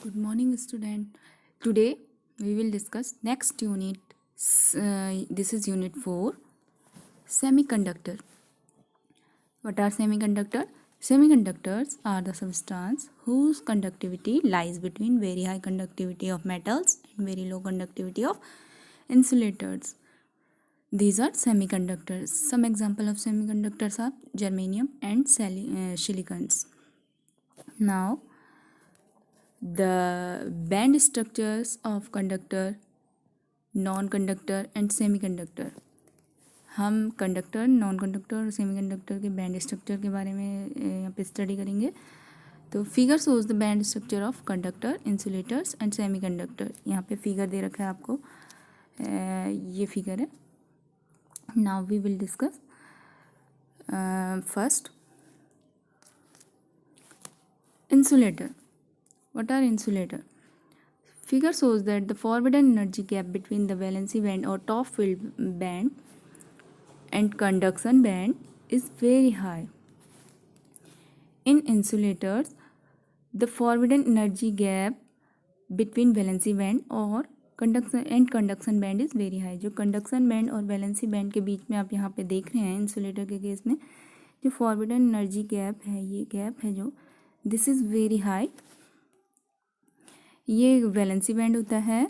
Good morning, student. Today we will discuss next unit. This is unit 4, semiconductor. What are semiconductor? Semiconductors are the substance whose conductivity lies between very high conductivity of metals and very low conductivity of insulators. These are semiconductors. Some example of semiconductors are germanium and silicons. Now, the band structures of conductor, non conductor and semi conductor. हम conductor, non conductor और semi conductor के band structure के बारे में यहाँ पे study करेंगे. तो figure shows the band structure of conductor, insulators and semi conductor. यहाँ पे फिगर दे रखा है आपको, ये फिगर है. Now we will discuss first insulator. What are insulator? Figure shows that the forbidden energy gap between the valency band or top field band and conduction band is very high. In insulators, the forbidden energy gap between valency band और conduction band is very high. जो conduction band और valency band के बीच में आप यहाँ पे देख रहे हैं insulator के केस में, जो forbidden energy gap है, ये gap है जो, this is very high. ये वैलेंसी बैंड होता है,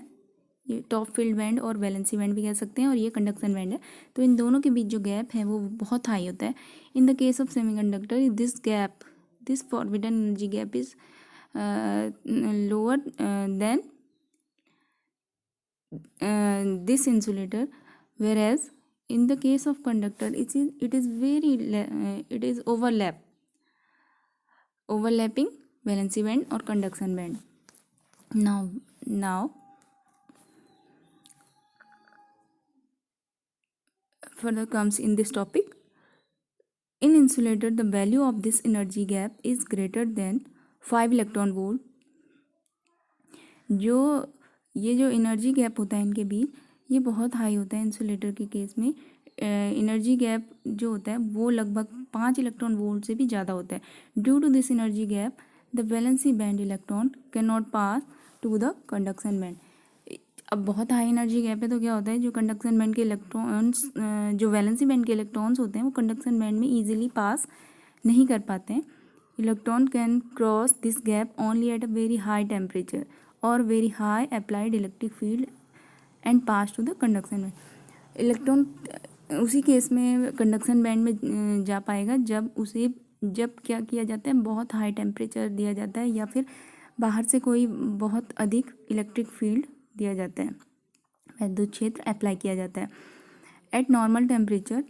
ये टॉप फील्ड बैंड और वैलेंसी बैंड भी कह सकते हैं, और ये कंडक्शन बैंड है. तो इन दोनों के बीच जो गैप है वो बहुत हाई होता है. In the case of semiconductor this gap, this forbidden energy gap is lower than this insulator, whereas in the case of conductor it is overlapping valency band और conduction band. Now further comes in this topic. In insulator, the value of this energy gap is greater than 5 electron volt. ये जो energy gap होता है इनके बीच, ये बहुत high होता है. इंसुलेटर के केस में एनर्जी गैप जो होता है वो लगभग 5 इलेक्ट्रॉन वोल्ट से भी ज़्यादा होता है. Due to this energy gap the valency band electron can not pass to the conduction band. अब बहुत हाई एनर्जी गैप है तो क्या होता है, जो कंडक्शन बैंड के इलेक्ट्रॉन्स, जो वैलेंसी बैंड के इलेक्ट्रॉन्स होते हैं वो कंडक्शन बैंड में ईजिली पास नहीं कर पाते हैं. Electron can cross this gap only at a very high temperature और very high applied electric field and pass to the conduction band. Electron उसी केस में कंडक्शन बैंड में जा पाएगा जब क्या किया जाता है, बहुत हाई टेम्परेचर दिया जाता है या फिर बाहर से कोई बहुत अधिक इलेक्ट्रिक फील्ड दिया जाता है, विद्युत क्षेत्र अप्लाई किया जाता है. At normal temperature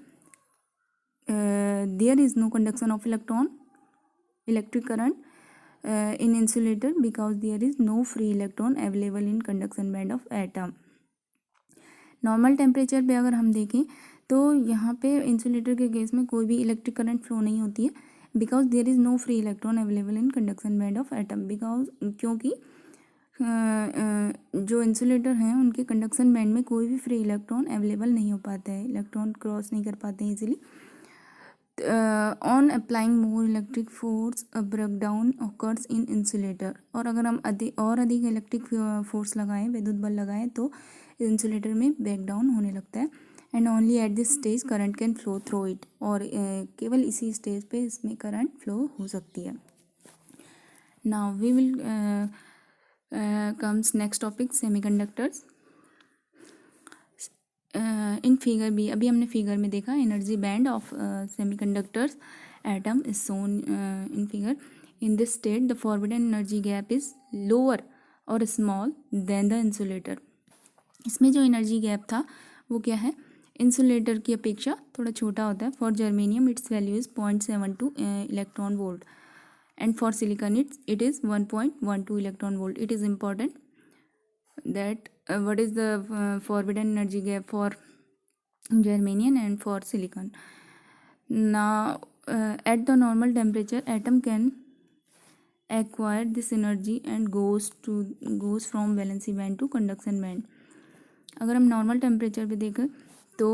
there is no conduction of electric current in insulator because there is no free electron available in conduction band of atom. Normal temperature पे अगर हम देखें तो यहाँ पे इंसुलेटर के केस में कोई भी इलेक्ट्रिक करंट फ्लो नहीं होती है, because there is no free electron available in conduction band of atom. क्योंकि जो इंसुलेटर हैं उनके कंडक्शन बैंड में कोई भी फ्री इलेक्ट्रॉन अवेलेबल नहीं हो पाता है, इलेक्ट्रॉन क्रॉस नहीं कर पाते हैं easily. On applying more electric force break down occurs in insulator. और अगर हम अधिक इलेक्ट्रिक फोर्स लगाएं, विद्युत बल लगाएं, तो इंसुलेटर में ब्रेक डाउन होने लगता है. And only at this stage current can flow through it. और केवल इसी स्टेज पे इसमें करंट फ्लो हो सकती है. Now we will comes next topic, semiconductors. In figure भी अभी हमने फिगर में देखा, energy band of semiconductors atom is shown in figure. In this state the forbidden energy gap is lower और स्मॉल देन द इंसुलेटर. इसमें जो energy gap था वो क्या है, इंसुलेटर की अपेक्षा थोड़ा छोटा होता है. For germanium it's value is 0.72 electron volt and for silicon it is 1.12 electron volt. It is important that what is the forbidden energy gap for germanium and for silicon. Now at the normal temperature atom can acquire this energy and goes from valency band to conduction band. अगर हम normal temperature पे देखें तो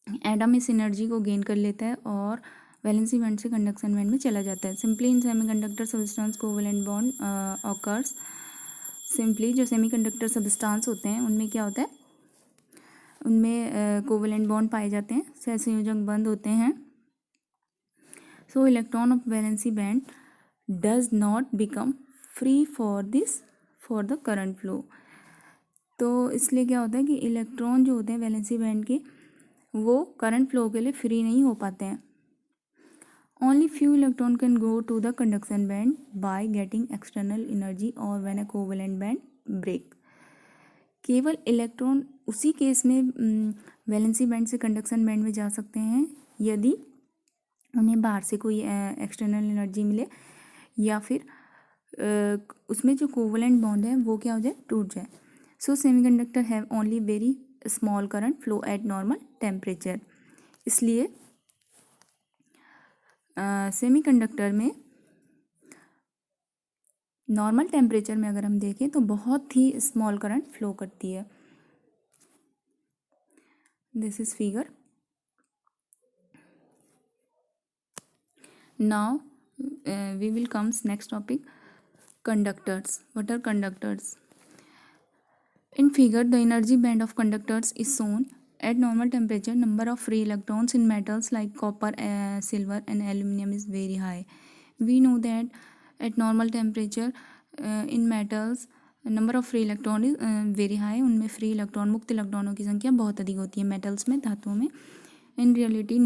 atom इस energy को gain कर लेता है और वैलेंसी बैंड से कंडक्शन बैंड में चला जाता है. Simply in semiconductor substance covalent bond occurs simply जो सेमीकंडक्टर सब्सटेंस होते हैं उनमें क्या होता है, उनमें कोवेलेंट बॉन्ड पाए जाते हैं, सहसंयोजक बंध होते हैं. सो electron of valency band does not become free for the current flow. तो इसलिए क्या होता है कि इलेक्ट्रॉन जो होते हैं वैलेंसी बैंड के वो करंट फ्लो के लिए फ्री नहीं हो पाते हैं. Only few electron can go to the conduction band by getting external energy or when a covalent band break. केवल इलेक्ट्रॉन उसी केस में वैलेंसी बैंड से कंडक्शन बैंड में जा सकते हैं यदि उन्हें बाहर से कोई एक्सटर्नल एनर्जी मिले या फिर उसमें जो कोवलेंट बॉन्ड है वो क्या हो जाए, टूट जाए. So semiconductor have only very small current flow at normal temperature. इसलिए सेमीकंडक्टर में नॉर्मल टेम्परेचर में अगर हम देखें तो बहुत ही स्मॉल करंट फ्लो करती है. This is figure. Now we will comes next topic, conductors. What are conductors? In figure, the energy band of conductors is shown. At normal temperature, number of free electrons in metals like copper, silver and aluminum is very high. We know that at normal temperature in metals number of free electron is very high. उनमें free electron मुक्त इलेक्ट्रॉनों की संख्या बहुत अधिक होती है metals में, धातुओं में. In reality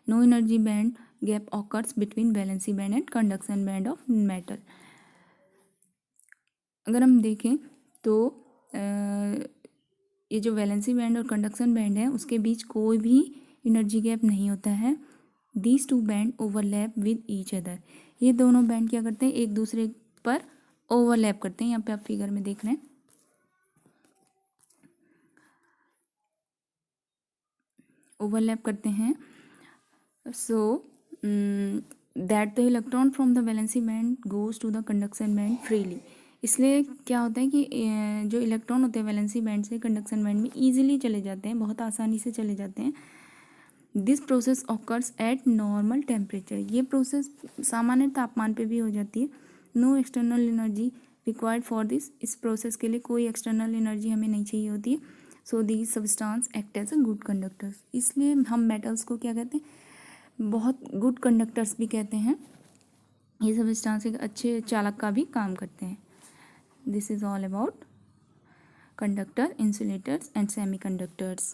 no energy band gap occurs between valency band and conduction band of metal. अगर हम देखें तो ये जो वैलेंसी बैंड और कंडक्शन बैंड है उसके बीच कोई भी एनर्जी गैप नहीं होता है. These two band overlap with each other. ये दोनों बैंड क्या करते हैं, एक दूसरे पर ओवरलैप करते हैं. यहाँ पे आप फिगर में देख रहे हैं ओवरलैप करते हैं. So that the electron from the valency band goes to the conduction band freely. इसलिए क्या होता है कि जो इलेक्ट्रॉन होते हैं वैलेंसी बैंड से कंडक्शन बैंड में ईजिली चले जाते हैं, बहुत आसानी से चले जाते हैं. This process occurs at normal temperature. ये प्रोसेस सामान्य तापमान पे भी हो जाती है. No external energy required for this. इस प्रोसेस के लिए कोई एक्सटर्नल एनर्जी हमें नहीं चाहिए होती है. So these substance act as a good conductors. इसलिए हम मेटल्स को क्या कहते हैं, बहुत गुड कंडक्टर्स भी कहते हैं. ये सब्सटेंस एक अच्छे चालक का भी काम करते हैं. This is all about conductor, insulators and semiconductors.